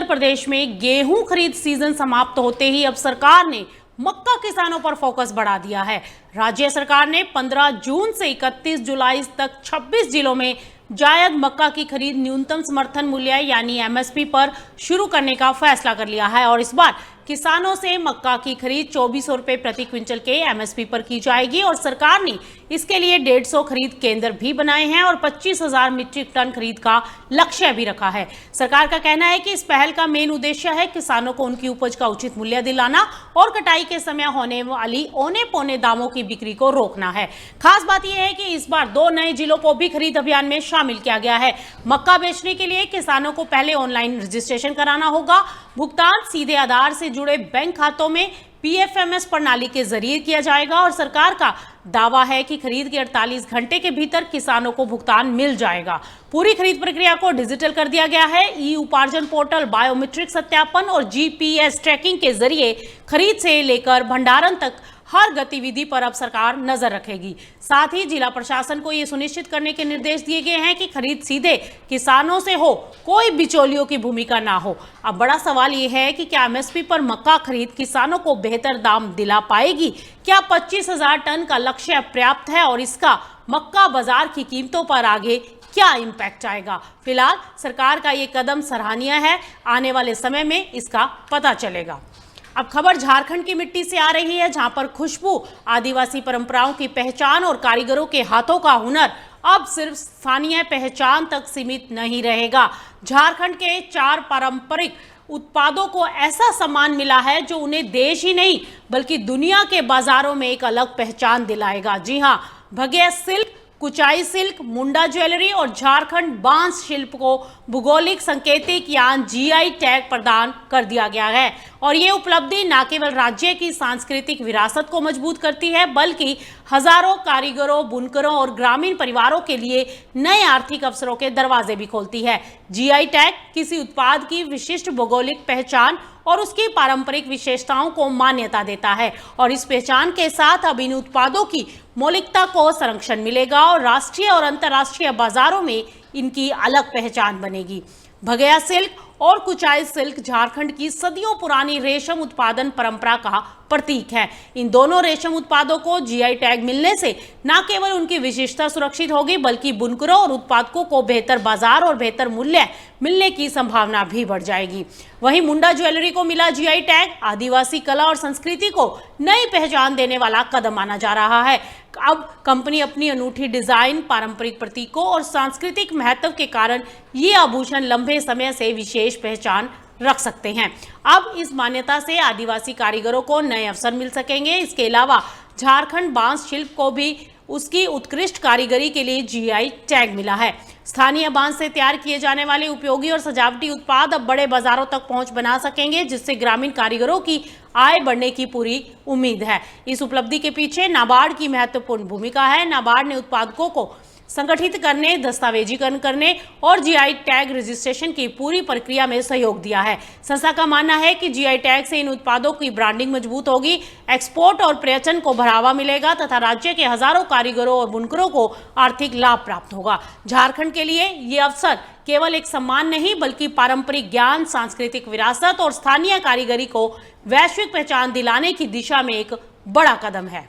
उत्तर प्रदेश में गेहूं खरीद सीजन समाप्त होते ही अब सरकार ने मक्का किसानों पर फोकस बढ़ा दिया है। राज्य सरकार ने 15 जून से 31 जुलाई तक 26 जिलों में जायद मक्का की खरीद न्यूनतम समर्थन मूल्य यानी एमएसपी पर शुरू करने का फैसला कर लिया है और इस बार किसानों से मक्का की खरीद 2400 रुपए प्रति क्विंटल के एमएसपी पर की जाएगी और सरकार ने इसके लिए 150 खरीद केंद्र भी बनाए हैं और 25,000 मीट्रिक टन खरीद का लक्ष्य भी रखा है। सरकार का कहना है कि इस पहल का मेन उद्देश्य है किसानों को उनकी उपज का उचित मूल्य दिलाना और कटाई के समय होने वाली औने पौने दामों की बिक्री को रोकना है। खास बात यह है कि इस बार 2 नए जिलों को भी खरीद अभियान में शामिल किया गया है। मक्का बेचने के लिए किसानों को पहले ऑनलाइन रजिस्ट्रेशन कराना होगा। भुगतान सीधे आधार से जुड़े बैंक खातों में पीएफएमएस प्रणाली के जरिए किया जाएगा और सरकार का दावा है कि खरीद के 48 घंटे के भीतर किसानों को भुगतान मिल जाएगा। पूरी खरीद प्रक्रिया को डिजिटल कर दिया गया है। ई उपार्जन पोर्टल, बायोमेट्रिक सत्यापन और जीपीएस ट्रैकिंग के जरिए खरीद से लेकर भंडारण तक हर गतिविधि पर अब सरकार नजर रखेगी। साथ ही जिला प्रशासन को यह सुनिश्चित करने के निर्देश दिए गए हैं कि खरीद सीधे किसानों से हो, कोई बिचौलियों की भूमिका ना हो। अब बड़ा सवाल यह है कि क्या एमएसपी पर मक्का खरीद किसानों को बेहतर दाम दिला पाएगी? क्या 25,000 टन का लक्ष्य पर्याप्त है और इसका मक्का बाजार की कीमतों पर आगे क्या इम्पैक्ट आएगा? फिलहाल सरकार का ये कदम सराहनीय है। आने वाले समय में इसका पता चलेगा। अब खबर झारखंड की मिट्टी से आ रही है, जहां पर खुशबू, आदिवासी परंपराओं की पहचान और कारीगरों के हाथों का हुनर अब सिर्फ स्थानीय पहचान तक सीमित नहीं रहेगा। झारखंड के 4 पारंपरिक उत्पादों को ऐसा सम्मान मिला है जो उन्हें देश ही नहीं बल्कि दुनिया के बाजारों में एक अलग पहचान दिलाएगा। जी हां, भगेया सिल्क, कुचाई सिल्क, मुंडा ज्वेलरी और झारखंड बांस शिल्प को भौगोलिक संकेतिक यानी जीआई टैग प्रदान कर दिया गया है और ये उपलब्धि न केवल राज्य की सांस्कृतिक विरासत को मजबूत करती है बल्कि हजारों कारीगरों, बुनकरों और ग्रामीण परिवारों के लिए नए आर्थिक अवसरों के दरवाजे भी खोलती है। जीआई टैग किसी उत्पाद की विशिष्ट भौगोलिक पहचान और उसकी पारंपरिक विशेषताओं को मान्यता देता है और इस पहचान के साथ अब इन उत्पादों की मौलिकता को संरक्षण मिलेगा और राष्ट्रीय और अंतर्राष्ट्रीय बाजारों में इनकी अलग पहचान बनेगी। भगेया सिल्क और कुचाई सिल्क झारखंड की सदियों पुरानी रेशम उत्पादन परंपरा का प्रतीक है। इन दोनों रेशम उत्पादों को जीआई टैग मिलने से न केवल उनकी विशेषता सुरक्षित होगी बल्कि बुनकरों और उत्पादकों को बेहतर बाजार और बेहतर मूल्य मिलने की संभावना भी बढ़ जाएगी। वहीं मुंडा ज्वेलरी को मिला जीआई टैग आदिवासी कला और संस्कृति को नई पहचान देने वाला कदम माना जा रहा है। अब कंपनी अपनी अनूठी डिजाइन, पारंपरिक प्रतीकों और सांस्कृतिक महत्व के कारण ये आभूषण लंबे समय से विशेष पहचान रख सकते हैं। अब इस मान्यता से आदिवासी कारीगरों को नए अवसर मिल सकेंगे। इसके अलावा झारखंड बांस शिल्प को भी उसकी उत्कृष्ट कारीगरी के लिए जीआई टैग मिला है। स्थानीय बांस से तैयार किए जाने वाले उपयोगी और सजावटी उत्पाद अब बड़े बाजारों तक पहुंच बना सकेंगे, जिससे ग्रामीण कारीगरों की आय बढ़ने की पूरी उम्मीद है। इस उपलब्धि के पीछे नाबार्ड की महत्वपूर्ण भूमिका है। नाबार्ड ने उत्पादकों को संगठित करने, दस्तावेजीकरण करने और जीआई टैग रजिस्ट्रेशन की पूरी प्रक्रिया में सहयोग दिया है। संस्था का मानना है कि जीआई टैग से इन उत्पादों की ब्रांडिंग मजबूत होगी, एक्सपोर्ट और पर्यटन को बढ़ावा मिलेगा तथा राज्य के हजारों कारीगरों और बुनकरों को आर्थिक लाभ प्राप्त होगा। झारखंड के लिए ये अवसर केवल एक सम्मान नहीं बल्कि पारंपरिक ज्ञान, सांस्कृतिक विरासत और स्थानीय कारीगरी को वैश्विक पहचान दिलाने की दिशा में एक बड़ा कदम है।